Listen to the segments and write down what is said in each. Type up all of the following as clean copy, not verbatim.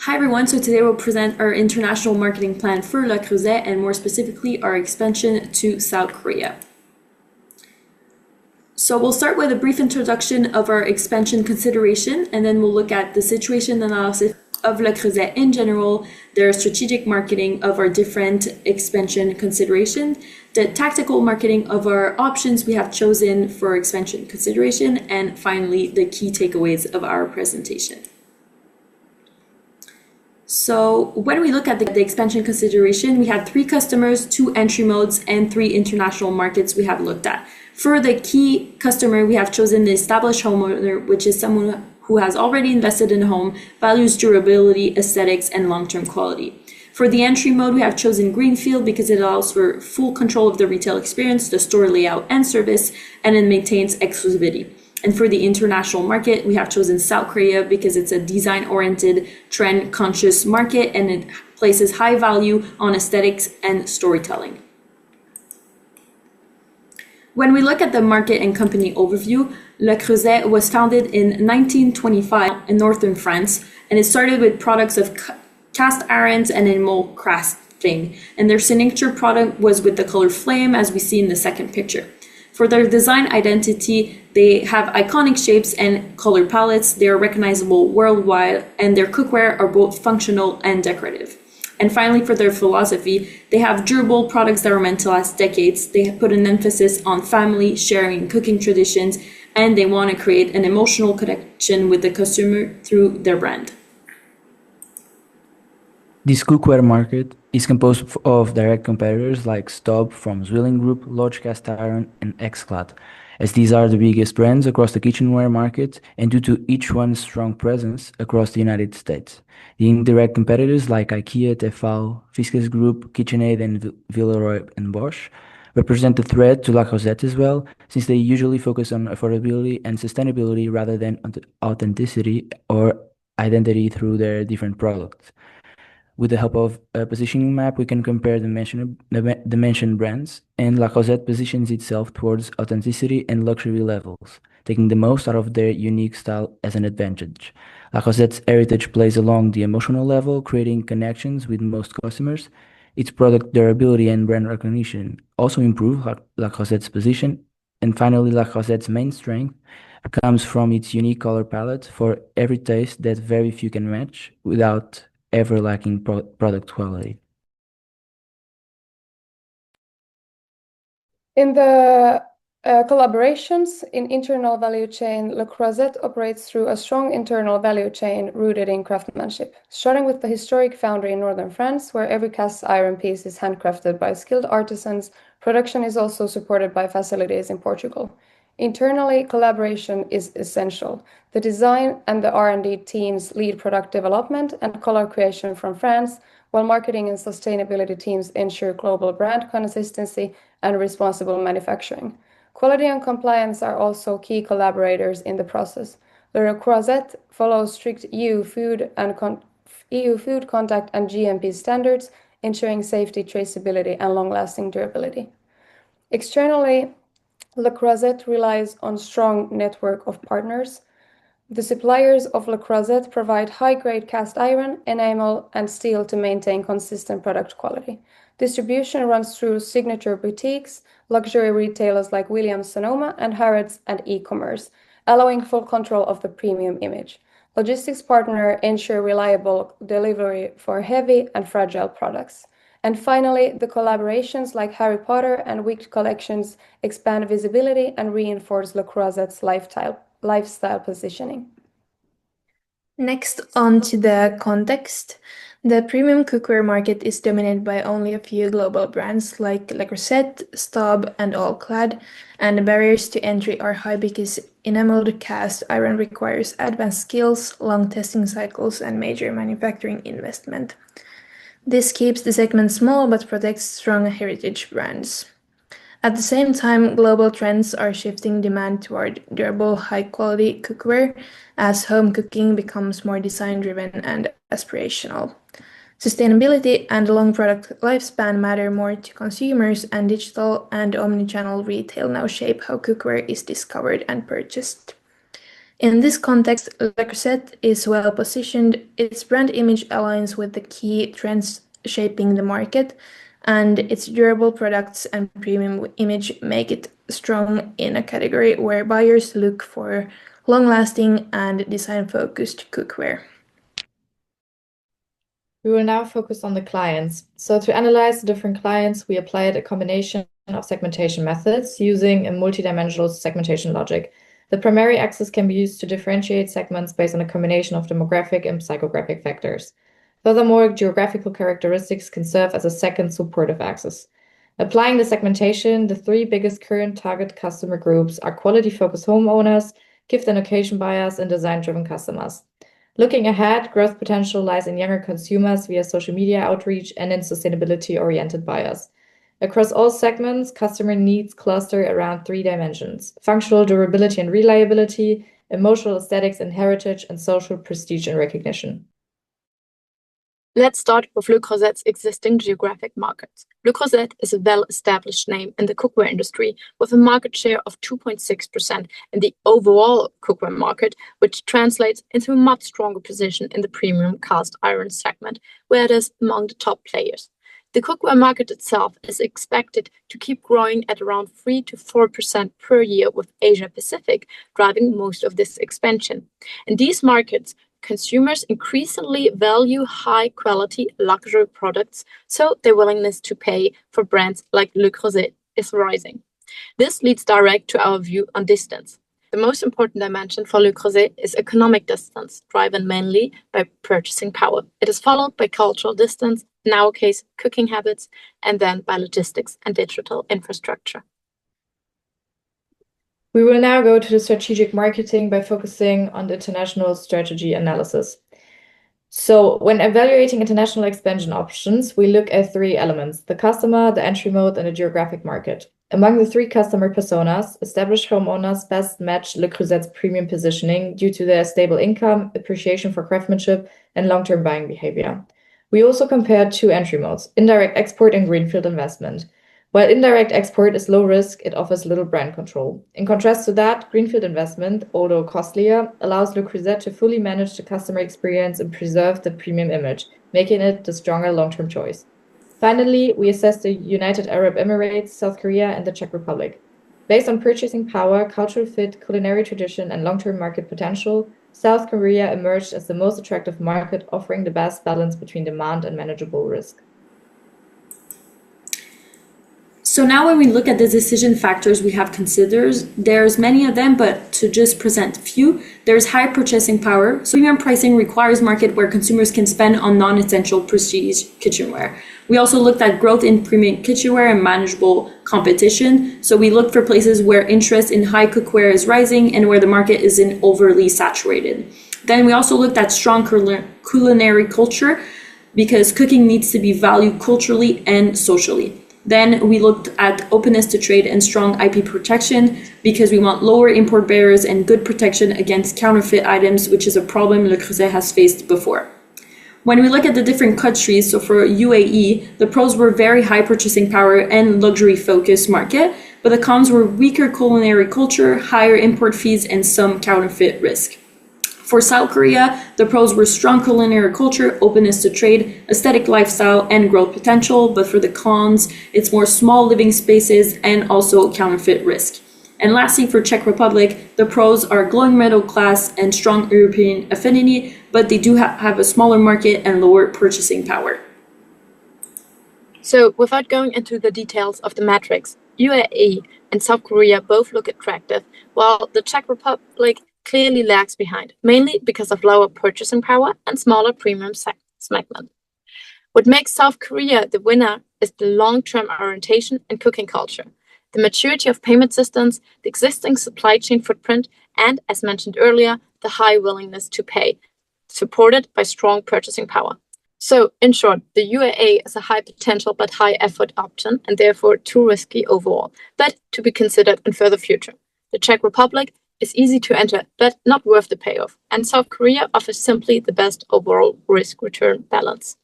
Hi everyone, so today we'll present our international marketing plan for Le Creuset and more specifically our expansion to South Korea. So we'll start with a brief introduction of our expansion consideration and then we'll look at the situation analysis of Le Creuset in general, their strategic marketing of our different expansion consideration, the tactical marketing of our options we have chosen for expansion consideration, and finally the key takeaways of our presentation. So when we look at the expansion consideration, we had 3 customers, 2 entry modes, and 3 international markets we have looked at. For the key customer, we have chosen the established homeowner, which is someone who has already invested in a home, values durability, aesthetics, and long-term quality. For the entry mode, we have chosen Greenfield because it allows for full control of the retail experience, the store layout and service, and it maintains exclusivity. And for the international market, we have chosen South Korea because it's a design-oriented, trend-conscious market and it places high value on aesthetics and storytelling. When we look at the market and company overview, Le Creuset was founded in 1925 in northern France, and it started with products of cast irons and animal crafting. And their signature product was with the color flame, as we see in the second picture. For their design identity, they have iconic shapes and color palettes. They are recognizable worldwide, and their cookware are both functional and decorative. And finally, for their philosophy, they have durable products that are meant to last decades. They put an emphasis on family, sharing, cooking traditions, and they want to create an emotional connection with the customer through their brand. This cookware market is composed of direct competitors like Staub from Zwilling Group, Lodge Cast Iron, and Xclad, as these are the biggest brands across the kitchenware market and due to each one's strong presence across the United States. The indirect competitors like IKEA, Tefal, Fiskars Group, KitchenAid, and Villeroy and Bosch represent a threat to La Creuset as well, since they usually focus on affordability and sustainability rather than authenticity or identity through their different products. With the help of a positioning map, we can compare the mentioned brands, and La Creuset positions itself towards authenticity and luxury levels, taking the most out of their unique style as an advantage. La Creuset's heritage plays along the emotional level, creating connections with most customers. Its product durability and brand recognition also improve La Creuset's position. And finally, La Creuset's main strength comes from its unique color palette for every taste that very few can match without ever lacking product quality. In the collaborations in internal value chain, Le Creuset operates through a strong internal value chain rooted in craftsmanship, starting with the historic foundry in northern France, where every cast iron piece is handcrafted by skilled artisans. Production is also supported by facilities in Portugal. Internally, collaboration is essential. The design and the R&D teams lead product development and color creation from France, while marketing and sustainability teams ensure global brand consistency and responsible manufacturing. Quality and compliance are also key collaborators in the process. Le Creuset follows strict EU food contact and GMP standards, ensuring safety, traceability, and long-lasting durability. Externally, Le Creuset relies on a strong network of partners. The suppliers of Le Creuset provide high-grade cast iron, enamel, and steel to maintain consistent product quality. Distribution runs through signature boutiques, luxury retailers like Williams Sonoma and Harrods, and e-commerce, allowing full control of the premium image. Logistics partners ensure reliable delivery for heavy and fragile products. And finally, the collaborations like Harry Potter and Wicked collections expand visibility and reinforce Le Creuset's lifestyle positioning. Next, on to the context. The premium cookware market is dominated by only a few global brands like Le Creuset, Staub, and Allclad, and the barriers to entry are high because enameled cast iron requires advanced skills, long testing cycles, and major manufacturing investment. This keeps the segment small but protects strong heritage brands. At the same time, global trends are shifting demand toward durable, high-quality cookware as home cooking becomes more design-driven and aspirational. Sustainability and long product lifespan matter more to consumers, and digital and omnichannel retail now shape how cookware is discovered and purchased. In this context, Le Creuset is well positioned. Its brand image aligns with the key trends shaping the market, and its durable products and premium image make it strong in a category where buyers look for long-lasting and design-focused cookware. We will now focus on the clients. So to analyze the different clients, we applied a combination of segmentation methods using a multidimensional segmentation logic. The primary axis can be used to differentiate segments based on a combination of demographic and psychographic factors. Furthermore, geographical characteristics can serve as a second supportive axis. Applying the segmentation, the three biggest current target customer groups are quality-focused homeowners, gift and occasion buyers, and design-driven customers. Looking ahead, growth potential lies in younger consumers via social media outreach and in sustainability-oriented buyers. Across all segments, customer needs cluster around three dimensions: functional durability and reliability, emotional aesthetics and heritage, and social prestige and recognition. Let's start with Le Creuset's existing geographic markets. Le Creuset is a well-established name in the cookware industry with a market share of 2.6% in the overall cookware market, which translates into a much stronger position in the premium cast iron segment, where it is among the top players. The cookware market itself is expected to keep growing at around 3 to 4% per year, with Asia Pacific driving most of this expansion. In these markets, consumers increasingly value high-quality luxury products, so their willingness to pay for brands like Le Creuset is rising. This leads direct to our view on distance. The most important dimension for Le Creuset is economic distance, driven mainly by purchasing power. It is followed by cultural distance, in our case, cooking habits, and then by logistics and digital infrastructure. We will now go to the strategic marketing by focusing on the international strategy analysis. So when evaluating international expansion options, we look at three elements: the customer, the entry mode, and the geographic market. Among the three customer personas, established homeowners best match Le Creuset's premium positioning due to their stable income, appreciation for craftsmanship, and long-term buying behavior. We also compared two entry modes: indirect export and greenfield investment. While indirect export is low risk, it offers little brand control. In contrast to that, greenfield investment, although costlier, allows Le Creuset to fully manage the customer experience and preserve the premium image, making it the stronger long-term choice. Finally, we assessed the United Arab Emirates, South Korea, and the Czech Republic. Based on purchasing power, cultural fit, culinary tradition, and long-term market potential, South Korea emerged as the most attractive market, offering the best balance between demand and manageable risk. So now when we look at the decision factors we have considered, there's many of them, but to just present a few, there's high purchasing power. So premium pricing requires market where consumers can spend on non-essential prestige kitchenware. We also looked at growth in premium kitchenware and manageable competition. So we looked for places where interest in high cookware is rising and where the market isn't overly saturated. Then we also looked at strong culinary culture, because cooking needs to be valued culturally and socially. Then we looked at openness to trade and strong IP protection, because we want lower import barriers and good protection against counterfeit items, which is a problem Le Creuset has faced before. When we look at the different countries, so for UAE, the pros were very high purchasing power and luxury focused market, but the cons were weaker culinary culture, higher import fees, and some counterfeit risk. For South Korea, the pros were strong culinary culture, openness to trade, aesthetic lifestyle, and growth potential, but for the cons, it's more small living spaces and also counterfeit risk. And lastly, for Czech Republic, the pros are glowing middle class and strong European affinity, but they do have a smaller market and lower purchasing power. So without going into the details of the metrics, UAE and South Korea both look attractive, while the Czech Republic clearly lags behind, mainly because of lower purchasing power and smaller premium segment. What makes South Korea the winner is the long-term orientation and cooking culture, the maturity of payment systems, the existing supply chain footprint, and, as mentioned earlier, the high willingness to pay, supported by strong purchasing power. So, in short, the UAE is a high potential but high effort option, and therefore too risky overall, but to be considered in further future. The Czech Republic is easy to enter, but not worth the payoff. And South Korea offers simply the best overall risk-return balance.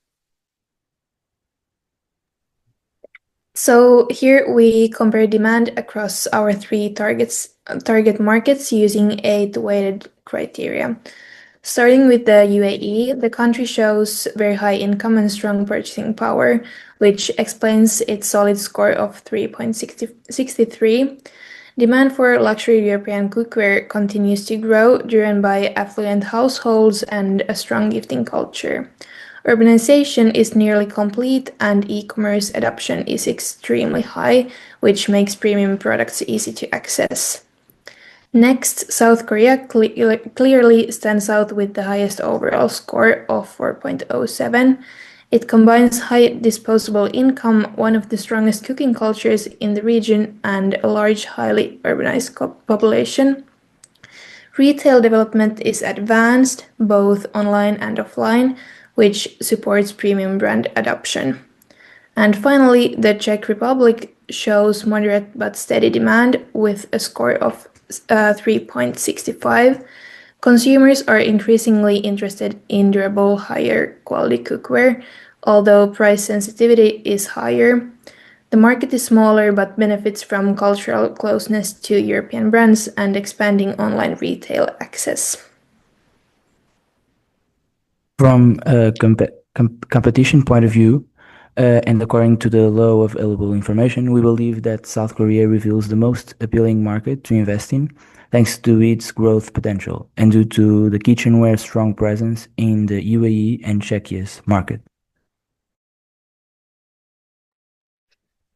So here we compare demand across our three target markets using 8 weighted criteria. Starting with the UAE, the country shows very high income and strong purchasing power, which explains its solid score of 3.63. Demand for luxury European cookware continues to grow, driven by affluent households and a strong gifting culture. Urbanization is nearly complete and e-commerce adoption is extremely high, which makes premium products easy to access. Next, South Korea clearly stands out with the highest overall score of 4.07. It combines high disposable income, one of the strongest cooking cultures in the region, and a large, highly urbanized population. Retail development is advanced, both online and offline, which supports premium brand adoption. And finally, the Czech Republic shows moderate but steady demand with a score of 3.65. Consumers are increasingly interested in durable, higher quality cookware, although price sensitivity is higher. The market is smaller but benefits from cultural closeness to European brands and expanding online retail access. From a competition point of view, and according to the law of available information, we believe that South Korea reveals the most appealing market to invest in, thanks to its growth potential and due to the kitchenware's strong presence in the UAE and Czechia's market.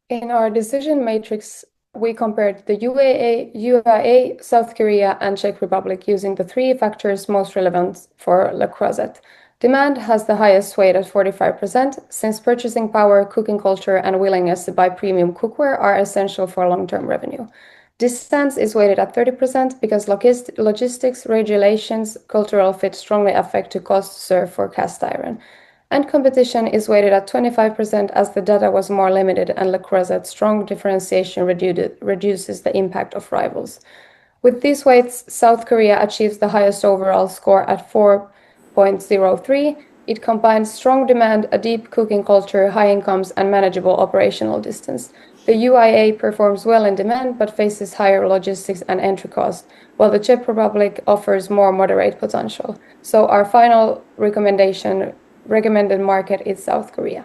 In our decision matrix, we compared the UAE, South Korea, and Czech Republic using the three factors most relevant for Le Creuset. Demand has the highest weight at 45%, since purchasing power, cooking culture, and willingness to buy premium cookware are essential for long-term revenue. Distance is weighted at 30% because logistics, regulations, cultural fit strongly affect the cost to serve for cast iron. And competition is weighted at 25% as the data was more limited and Le Creuset's strong differentiation reduces the impact of rivals. With these weights, South Korea achieves the highest overall score at 4.03. It combines strong demand, a deep cooking culture, high incomes, and manageable operational distance. The UIA performs well in demand but faces higher logistics and entry costs, while the Czech Republic offers more moderate potential. So our final recommended market is South Korea.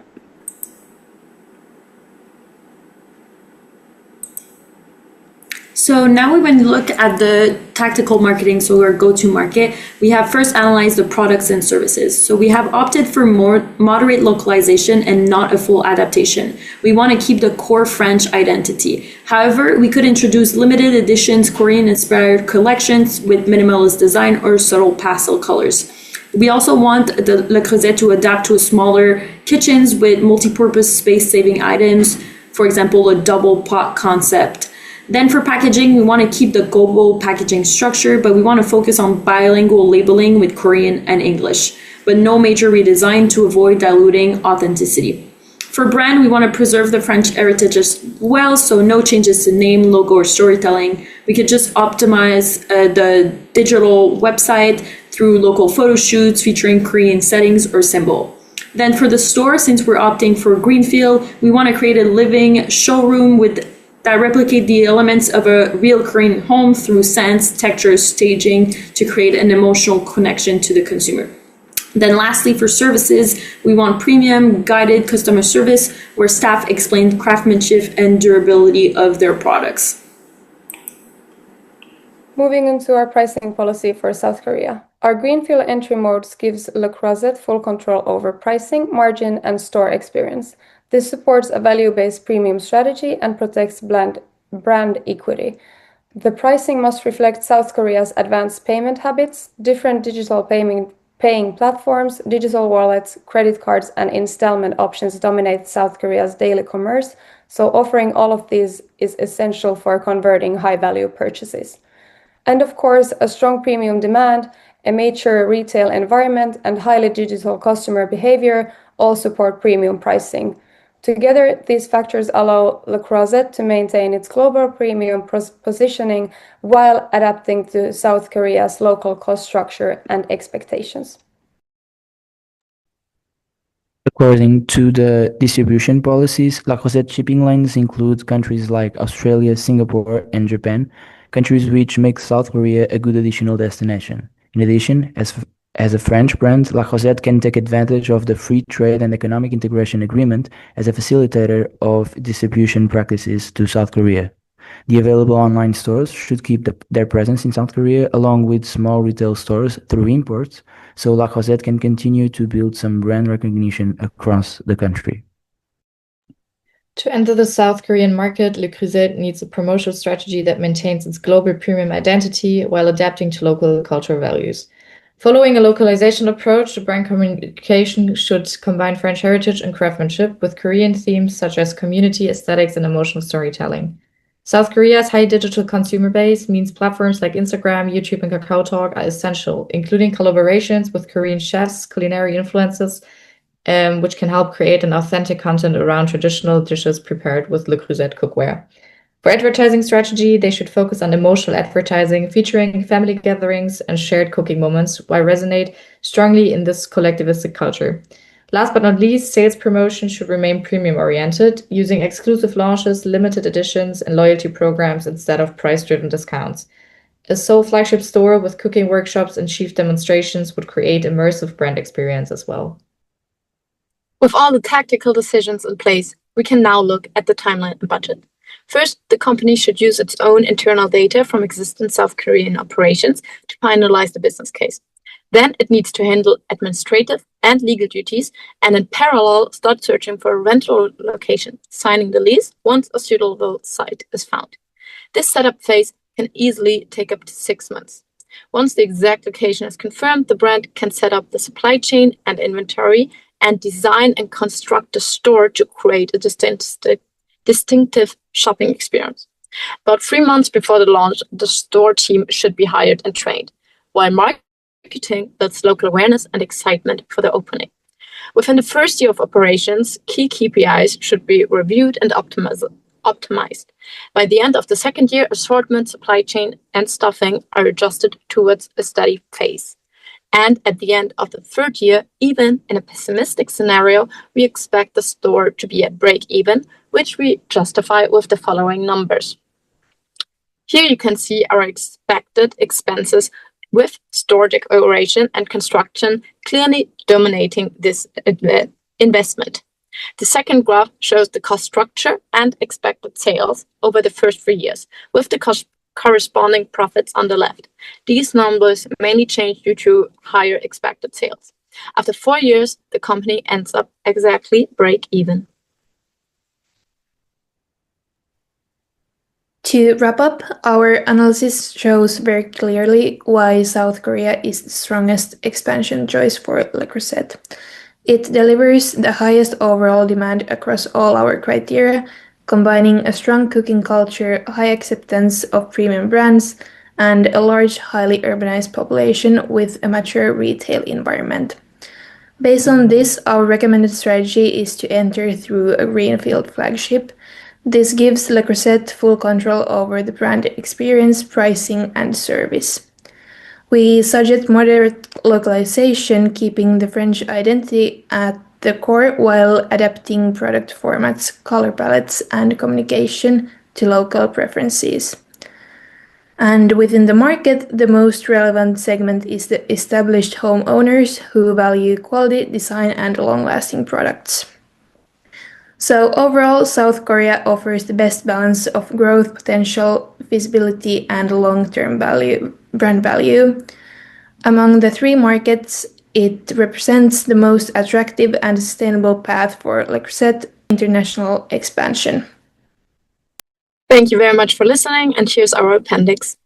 So now we're going to look at the tactical marketing, so our go-to market. We have first analyzed the products and services. So we have opted for more moderate localization and not a full adaptation. We want to keep the core French identity. However, we could introduce limited editions, Korean-inspired collections with minimalist design or subtle pastel colors. We also want the Le Creuset to adapt to smaller kitchens with multi-purpose space-saving items, for example, a double pot concept. Then for packaging, we want to keep the global packaging structure, but we want to focus on bilingual labeling with Korean and English, but no major redesign to avoid diluting authenticity. For brand, we want to preserve the French heritage as well, so no changes to name, logo, or storytelling. We could just optimize the digital website through local photo shoots featuring Korean settings or symbol. Then for the store, since we're opting for greenfield, we want to create a living showroom that replicate the elements of a real Korean home through scents, textures, staging to create an emotional connection to the consumer. Then lastly, for services, we want premium guided customer service where staff explain craftsmanship and durability of their products. Moving into our pricing policy for South Korea. Our greenfield entry modes gives Le Creuset full control over pricing, margin, and store experience. This supports a value-based premium strategy and protects brand equity. The pricing must reflect South Korea's advanced payment habits, different digital paying platforms, digital wallets, credit cards, and installment options dominate South Korea's daily commerce, so offering all of these is essential for converting high-value purchases. And of course, a strong premium demand, a mature retail environment, and highly digital customer behavior all support premium pricing. Together, these factors allow Le Creuset to maintain its global premium positioning while adapting to South Korea's local cost structure and expectations. According to the distribution policies, Le Creuset shipping lanes include countries like Australia, Singapore, and Japan, countries which make South Korea a good additional destination. In addition, as a French brand, La Creuset can take advantage of the Free Trade and Economic Integration Agreement as a facilitator of distribution practices to South Korea. The available online stores should keep their presence in South Korea along with small retail stores through imports, so La Creuset can continue to build some brand recognition across the country. To enter the South Korean market, Le Creuset needs a promotional strategy that maintains its global premium identity while adapting to local cultural values. Following a localization approach, the brand communication should combine French heritage and craftsmanship with Korean themes such as community, aesthetics, and emotional storytelling. South Korea's high digital consumer base means platforms like Instagram, YouTube, and KakaoTalk are essential, including collaborations with Korean chefs, culinary influencers, which can help create an authentic content around traditional dishes prepared with Le Creuset cookware. For advertising strategy, they should focus on emotional advertising, featuring family gatherings and shared cooking moments, while resonate strongly in this collectivistic culture. Last but not least, sales promotion should remain premium-oriented, using exclusive launches, limited editions, and loyalty programs instead of price-driven discounts. A sole flagship store with cooking workshops and chef demonstrations would create immersive brand experience as well. With all the tactical decisions in place, we can now look at the timeline and budget. First, the company should use its own internal data from existing South Korean operations to finalize the business case. Then it needs to handle administrative and legal duties and in parallel start searching for a rental location, signing the lease once a suitable site is found. This setup phase can easily take up to 6 months. Once the exact location is confirmed, the brand can set up the supply chain and inventory and design and construct the store to create a distinctive shopping experience. About 3 months before the launch, the store team should be hired and trained, while marketing builds local awareness and excitement for the opening. Within the first year of operations, key KPIs should be reviewed and optimized. By the end of the second year, assortment, supply chain, and staffing are adjusted towards a steady phase. And at the end of the third year, even in a pessimistic scenario, we expect the store to be at break-even, which we justify with the following numbers. Here you can see our expected expenses with store decoration and construction clearly dominating this investment. The second graph shows the cost structure and expected sales over the first 3 years, with the corresponding profits on the left. These numbers mainly change due to higher expected sales. After 4 years, the company ends up exactly break even. To wrap up, our analysis shows very clearly why South Korea is the strongest expansion choice for Le Creuset. It delivers the highest overall demand across all our criteria, combining a strong cooking culture, high acceptance of premium brands, and a large, highly urbanized population with a mature retail environment. Based on this, our recommended strategy is to enter through a greenfield flagship. This gives Le Creuset full control over the brand experience, pricing, and service. We suggest moderate localization, keeping the French identity at the core while adapting product formats, color palettes, and communication to local preferences. And within the market, the most relevant segment is the established homeowners who value quality, design, and long-lasting products. So overall, South Korea offers the best balance of growth potential, visibility, and long-term brand value. Among the 3 markets, it represents the most attractive and sustainable path for Le Creuset international expansion. Thank you very much for listening, and here's our appendix.